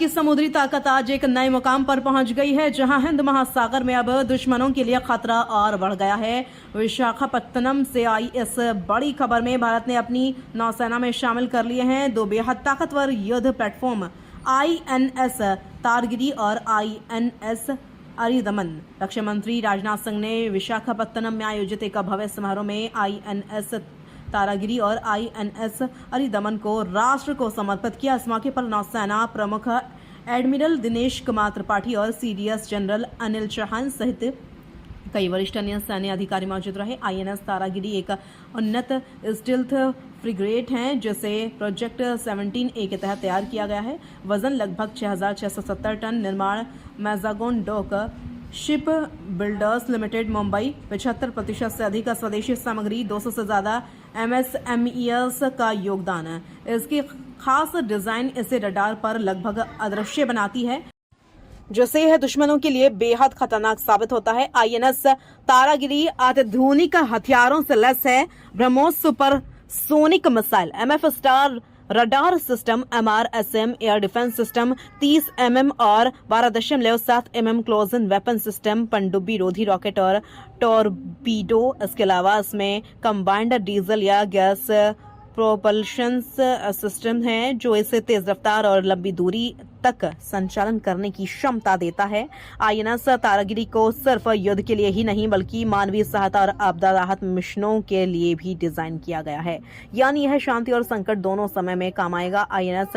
की समुद्री ताकत आज एक नए मुकाम पर पहुंच गई है, जहां हिंद महासागर में अब दुश्मनों के लिए खतरा और बढ़ गया है। विशाखापत्तनम से आई इस बड़ी खबर में भारत ने अपनी नौसेना में शामिल कर लिए हैं दो बेहद ताकतवर युद्ध प्लेटफॉर्म, INS तारगिरी और INS अरिदमन। रक्षा मंत्री राजनाथ सिंह ने विशाखापत्तनम में आयोजित एक भव्य समारोह में INS तारागिरी और INS अरिदमन को राष्ट्र को समर्पित किया। इस मौके पर नौसेना प्रमुख एडमिरल दिनेश कुमार त्रिपाठी और CDS जनरल अनिल चौहान सहित कई वरिष्ठ अन्य सैन्य अधिकारी मौजूद रहे। INS तारागिरी एक उन्नत स्टील्थ फ्रिगेट है, जिसे प्रोजेक्ट 17A के तहत तैयार किया गया है। वजन लगभग 6670 टन। निर्माण Mazagon dock ship builders limited Mumbai. 75% से अधिक स्वदेशी सामग्री, 200 से ज्यादा MSMEs का योगदान है। इसकी खास डिजाइन इसे रडार पर लगभग अदृश्य बनाती है, जिससे यह दुश्मनों के लिए बेहद खतरनाक साबित होता है। INS तारागिरी अत्याधुनिक हथियारों से लैस है। BrahMos super sonic missile, MF star radar system, MRSM air defence system, 30 mm और 12.7 mm close in weapon system, पनडुब्बी रोधी रॉकेट और टॉरपीडो। इसके अलावा इसमें कंबाइंड डीजल या गैस प्रोपल्शन सिस्टम है, जो इसे तेज रफ्तार और लंबी दूरी तक संचालन करने की क्षमता देता है। INS तारागिरी को सिर्फ युद्ध के लिए ही नहीं, बल्कि मानवीय सहायता और आपदा राहत मिशनों के लिए भी डिजाइन किया गया है, यानी यह शांति और संकट दोनों समय में काम आएगा। INS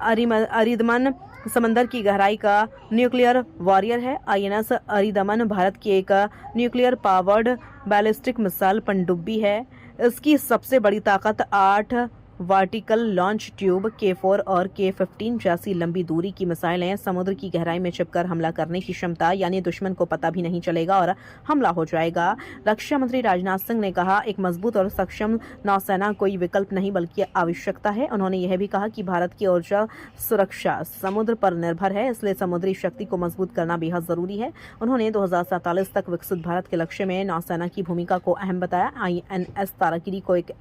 अरिदमन समंदर की गहराई का न्यूक्लियर वॉरियर है। INS अरिदमन भारत की एक न्यूक्लियर पावर्ड बैलिस्टिक मिसाइल पनडुब्बी है। इसकी सबसे बड़ी ताकत 8 वर्टिकल लॉन्च ट्यूब K4 और K15 जैसी लंबी दूरी की मिसाइलें, समुद्र की गहराई में छिपकर हमला करने की क्षमता, यानी दुश्मन को पता भी नहीं चलेगा और हमला हो जाएगा। रक्षा मंत्री राजनाथ सिंह ने कहा, एक मजबूत और सक्षम नौसेना कोई विकल्प नहीं बल्कि आवश्यकता है। उन्होंने यह भी कहा कि भारत की ऊर्जा सुरक्षा समुद्र पर निर्भर है, इसलिए समुद्री शक्ति को मजबूत करना बेहद जरूरी है। उन्होंने 2047 तक विकसित भारत के लक्ष्य में नौसेना की भूमिका को अहम बताया। INS तारागिरी को एक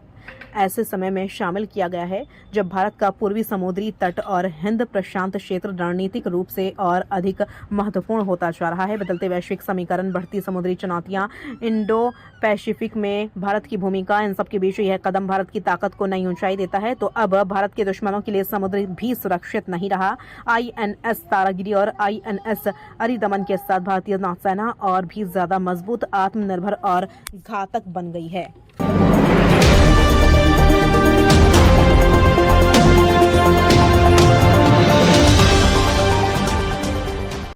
ऐसे समय में शामिल किया गया है जब भारत का पूर्वी समुद्री तट और हिंद प्रशांत क्षेत्र रणनीतिक रूप से और अधिक महत्वपूर्ण होता जा रहा है। बदलते वैश्विक समीकरण, बढ़ती समुद्री चुनौतियां, इंडो पैसिफिक में भारत की भूमिका, इन सब के बीच यह कदम भारत की ताकत को नई ऊंचाई देता है। तो अब भारत के दुश्मनों के लिए समुद्र भी सुरक्षित नहीं रहा। INS तारागिरी और INS अरिदमन के साथ भारतीय नौसेना और भी ज्यादा मजबूत, आत्मनिर्भर और घातक बन गई है।